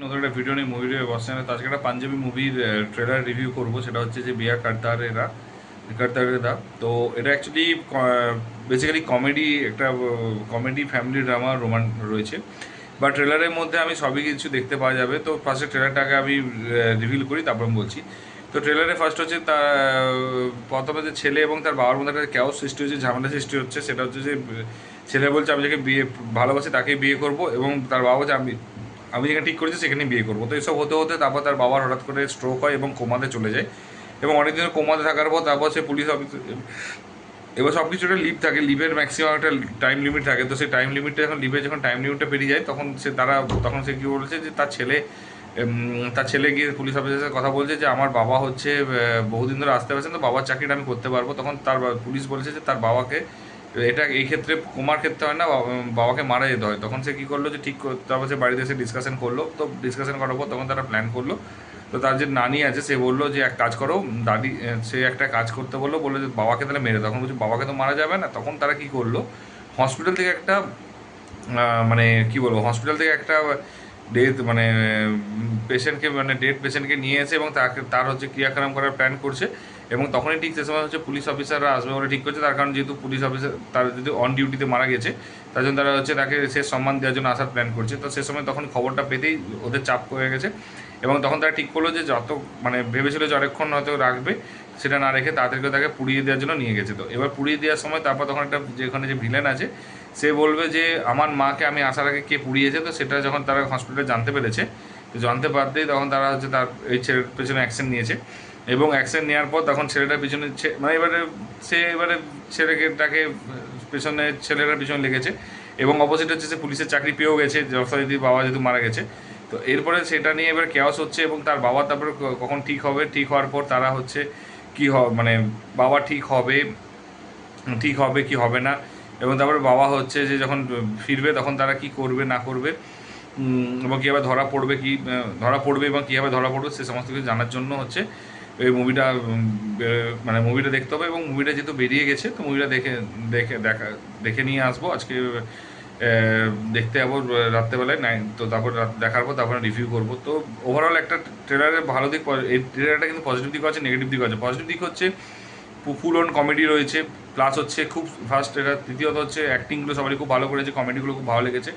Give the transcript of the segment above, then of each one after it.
নতুন একটা ভিডিও নিয়ে মুভি বসছে না, তো আজকে একটা পাঞ্জাবি মুভির ট্রেলার রিভিউ করবো। সেটা হচ্ছে যে বিয়া কারতারেরা। তো এটা অ্যাকচুয়ালি বেসিক্যালি কমেডি, একটা কমেডি ফ্যামিলি ড্রামা রোমান রয়েছে। বা ট্রেলারের মধ্যে আমি সবই কিছু দেখতে পাওয়া যাবে। তো ফার্স্টে ট্রেলারটাকে আমি রিভিল করি, তারপর আমি বলছি। তো ট্রেলারে ফার্স্ট হচ্ছে তার প্রথমে যে ছেলে এবং তার বাবার মধ্যে একটা ক্যাওস সৃষ্টি হচ্ছে, ঝামেলা সৃষ্টি হচ্ছে। সেটা হচ্ছে যে ছেলে বলছে আমি যাকে বিয়ে ভালোবাসি তাকেই বিয়ে করব, এবং তার বাবা বলছে আমি আমি যেখানে ঠিক করেছি সেখানেই বিয়ে করবো। তো এসব হতে হতে তারপর তার বাবার হঠাৎ করে স্ট্রোক হয় এবং কোমাতে চলে যায়। এবং অনেকদিন কোমাতে থাকার পর তারপর সে পুলিশ অফিস, এবার সব কিছু একটা লিভ থাকে, লিভের ম্যাক্সিমাম একটা টাইম লিমিট থাকে। তো সেই টাইম লিমিটটা যখন লিভের যখন টাইম লিমিটটা পেরিয়ে যায়, তখন সে কী বলেছে যে তার ছেলে গিয়ে পুলিশ অফিসারের সাথে কথা বলছে যে আমার বাবা হচ্ছে বহুদিন ধরে আসতে পারছেন, তো বাবার চাকরিটা আমি করতে পারবো। তখন পুলিশ বলেছে যে তার বাবাকে, এটা এই ক্ষেত্রে কোমার ক্ষেত্রে হয় না, বাবাকে মারা যেতে হয়। তখন সে কী করলো যে তারপর সে বাড়িতে এসে ডিসকাশন করলো। তো ডিসকাশন করার পর তখন তারা প্ল্যান করলো। তো তার যে নানি আছে সে বললো যে এক কাজ করো দাদি, সে একটা কাজ করতে বললো যে বাবাকে তাহলে মেরে। তখন বলছে বাবাকে তো মারা যাবে না। তখন তারা কী করলো, হসপিটাল থেকে একটা মানে কী বলবো, হসপিটাল থেকে একটা মানে ডেড পেশেন্টকে নিয়ে এসে এবং তার হচ্ছে ক্রিয়াকর্ম করার প্ল্যান করছে। এবং তখনই ঠিক সে সময় হচ্ছে পুলিশ অফিসাররা আসবে বলে ঠিক করছে। তার কারণ যেহেতু পুলিশ অফিসার তার যদি অন ডিউটিতে মারা গেছে, তার জন্য তারা হচ্ছে তাকে শেষ সম্মান দেওয়ার জন্য আসার প্ল্যান করছে। তো সে সময় তখন খবরটা পেতেই ওদের চাপ হয়ে গেছে। এবং তখন তারা ঠিক করলো যে ভেবেছিল যে অনেকক্ষণ হয়তো রাখবে, সেটা না রেখে তাড়াতাড়ি করে তাকে পুড়িয়ে দেওয়ার জন্য নিয়ে গেছে। তো এবার পুড়িয়ে দেওয়ার সময় তারপর তখন যেখানে যে ভিলেন আছে সে বলবে যে আমার মাকে আমি আসার আগে কে পুড়িয়েছে। তো সেটা যখন তারা হসপিটালে জানতে পেরেছে, তো জানতে পারতেই তখন তারা হচ্ছে তার এই ছেলের পেছনে অ্যাকশন নিয়েছে। এবং অ্যাকশন নেওয়ার পর তখন ছেলেটার পিছনে মানে এবারে ছেলেটাকে ছেলেটার পিছনে লেগেছে। এবং অপোজিট হচ্ছে সে পুলিশের চাকরি পেয়েও গেছে যথারীতি, বাবা যেহেতু মারা গেছে। তো এরপরে সেটা নিয়ে এবার কেওয়াস হচ্ছে, এবং তার বাবা তারপরে কখন ঠিক হবে, ঠিক হওয়ার পর তারা হচ্ছে মানে বাবা ঠিক হবে কি হবে না। এবং তারপরে বাবা হচ্ছে যে যখন ফিরবে তখন তারা কি করবে না করবে, এবং কীভাবে ধরা পড়বে এবং কীভাবে ধরা পড়বে সে সমস্ত কিছু জানার জন্য হচ্ছে এই মুভিটা, মানে মুভিটা দেখতে হবে। এবং মুভিটা যেহেতু বেরিয়ে গেছে, তো মুভিটা দেখে নিয়ে আসবো আজকে। দেখতে যাবো রাত্রেবেলায় তো তারপর দেখার পর তারপরে রিভিউ করবো। তো ওভারঅল একটা ট্রেলারের ভালো দিক, এই ট্রেলারটা কিন্তু পজিটিভ দিক আছে, নেগেটিভ দিক আছে। পজিটিভ দিক হচ্ছে ফুল অন কমেডি রয়েছে, প্লাস হচ্ছে খুব ফার্স্ট এটা। তৃতীয়ত হচ্ছে অ্যাক্টিংগুলো সবারই খুব ভালো করেছে, কমেডিগুলো খুব ভালো লেগেছে।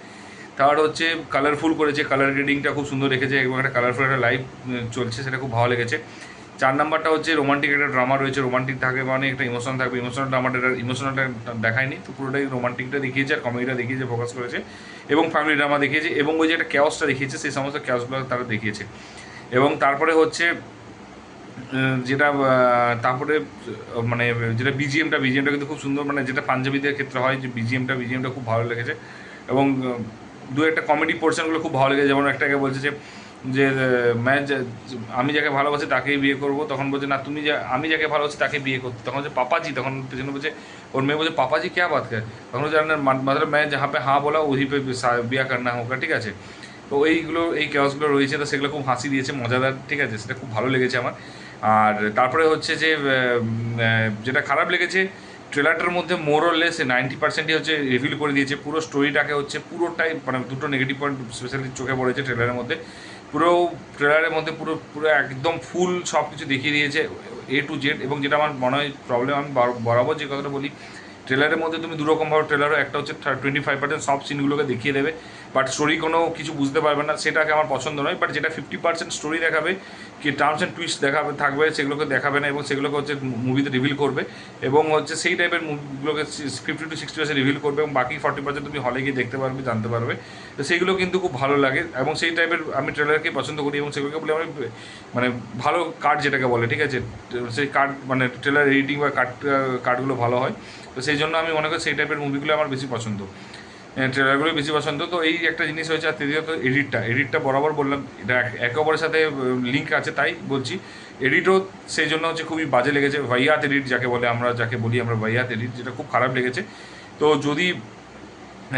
থার্ড হচ্ছে কালারফুল করেছে, কালার গ্রেডিংটা খুব সুন্দর রেখেছে, এবং একটা কালারফুল একটা লাইভ চলছে, সেটা খুব ভালো লেগেছে। 4 নাম্বারটা হচ্ছে রোমান্টিক একটা ড্রামা রয়েছে। রোমান্টিক থাকে মানে একটা ইমোশন থাকবে, ইমোশনাল ড্রামাটা ইমোশনালটা দেখায়নি, তো পুরোটাই রোমান্টিকটা দেখিয়েছে আর কমেডিটা দেখিয়েছে, ফোকাস করেছে। এবং ফ্যামিলি ড্রামা দেখিয়েছে, এবং ওই যে একটা ক্যাওসটা দেখিয়েছে, সেই সমস্ত ক্যাওসগুলো তারা দেখিয়েছে। এবং তারপরে হচ্ছে যেটা তারপরে মানে যেটা বিজিএমটা কিন্তু খুব সুন্দর, মানে যেটা পাঞ্জাবিদের ক্ষেত্রে হয় যে বিজিএমটা খুব ভালো লেগেছে। এবং দু একটা কমেডি পোর্শনগুলো খুব ভালো লেগেছে। যেমন একটাকে বলছে যে যে আমি যাকে ভালোবাসি তাকেই বিয়ে করবো। তখন বলছে না, আমি যাকে ভালোবাসি তাকে বিয়ে করতে। তখন হচ্ছে পাপাজি, তখন পেছনে বলছে ওর মেয়ে বলছে পাপাজি ক্যা বাত করে। তখন হচ্ছে मतलब मैं जहाँ पे हाँ बोला वहीं पे বিয়া करना होगा, ঠিক আছে। তো এই ক্যাওসগুলো রয়েছে, তো সেগুলো খুব হাসি দিয়েছে, মজাদার, ঠিক আছে, সেটা খুব ভালো লেগেছে আমার। আর তারপরে হচ্ছে যে যেটা খারাপ লেগেছে, ট্রেলারটার মধ্যে মোরলেস 90%ই হচ্ছে রিভিল করে দিয়েছে পুরো স্টোরিটাকে, হচ্ছে পুরোটাই, মানে দুটো নেগেটিভ পয়েন্ট স্পেশালি চোখে পড়েছে ট্রেলারের মধ্যে। ট্রেলারের মধ্যে পুরো পুরো একদম ফুল সব কিছু দেখিয়ে দিয়েছে A to Z। এবং যেটা আমার মনে হয় প্রবলেম, আমি বরাবর যে কথাটা বলি, ট্রেলারের মধ্যে তুমি দুরকমভাবে ট্রেলারও, একটা হচ্ছে 25% সব সিনগুলোকে দেখিয়ে দেবে, বাট স্টোরি কোনো কিছু বুঝতে পারবে না, সেটাকে আমার পছন্দ নয়। বাট যেটা 50% স্টোরি দেখাবে, কি টার্মস অ্যান্ড টুইস্ট থাকবে, সেগুলোকে দেখাবে না, এবং সেগুলোকে হচ্ছে মুভিতে রিভিল করবে। এবং হচ্ছে সেই টাইপের মুভিগুলোকে 50 to 60% রিভিল করবে, এবং বাকি 40% তুমি হলে গিয়ে দেখতে পারবে, জানতে পারবে। তো সেইগুলো কিন্তু খুব ভালো লাগে, এবং সেই টাইপের আমি ট্রেলারকে পছন্দ করি। এবং সেগুলোকে বলে আমি মানে ভালো কার্ড যেটাকে বলে, ঠিক আছে, সেই কার্ড মানে ট্রেলার এডিটিং বা কার্ডগুলো ভালো হয়। তো সেই জন্য আমি মনে করি সেই টাইপের মুভিগুলো আমার বেশি পছন্দ, ট্রেলারগুলোই বেশি পছন্দ। তো এই একটা জিনিস হয়েছে। আর তৃতীয়ত এডিটটা বরাবর বললাম, এটা একে অপরের সাথে লিঙ্ক আছে, তাই বলছি। এডিটও সেই জন্য হচ্ছে খুবই বাজে লেগেছে, ভাইয়াত এডিট যাকে বলি আমরা ভাইয়াত এডিট, যেটা খুব খারাপ লেগেছে। তো যদি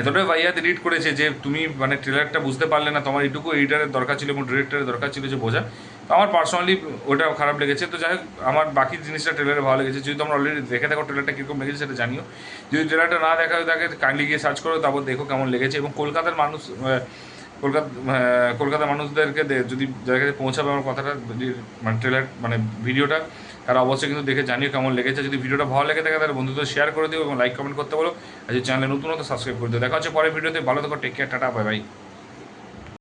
এতটাই ভাইয়াত এডিট করেছে যে তুমি মানে ট্রেলারটা বুঝতে পারলে না, তোমার এটুকু এডিটারের দরকার ছিল এবং ডিরেক্টরের দরকার ছিল যে বোঝা। তো আমার পার্সোনালি ওটা খারাপ লেগেছে। তো যাই হোক, আমার বাকি জিনিসটা ট্রেলারে ভালো লেগেছে। যদি তোমরা অলরেডি দেখে থাকো ট্রেলারটা কীরকম লেগেছে সেটা জানিও। যদি ট্রেলারটা না দেখা হয় তাকে কাইন্ডলি গিয়ে সার্চ করো, তারপর দেখো কেমন লেগেছে। এবং কলকাতার মানুষ কলকাতার মানুষদেরকে যদি যাদের কাছে পৌঁছাবে আমার কথাটা, যদি মানে ট্রেলার মানে ভিডিওটা, তারা অবশ্যই কিন্তু দেখে জানিও কেমন লেগেছে। যদি ভিডিওটা ভালো লেগে থাকে তাহলে বন্ধুদের শেয়ার করে দিও এবং লাইক কমেন্ট করতে বলো। আর যদি চ্যানেলে নতুন হতো সাবস্ক্রাইব করে দিও। দেখা হচ্ছে পরের ভিডিওতে। ভালো থেকো, take care, tata, bye by.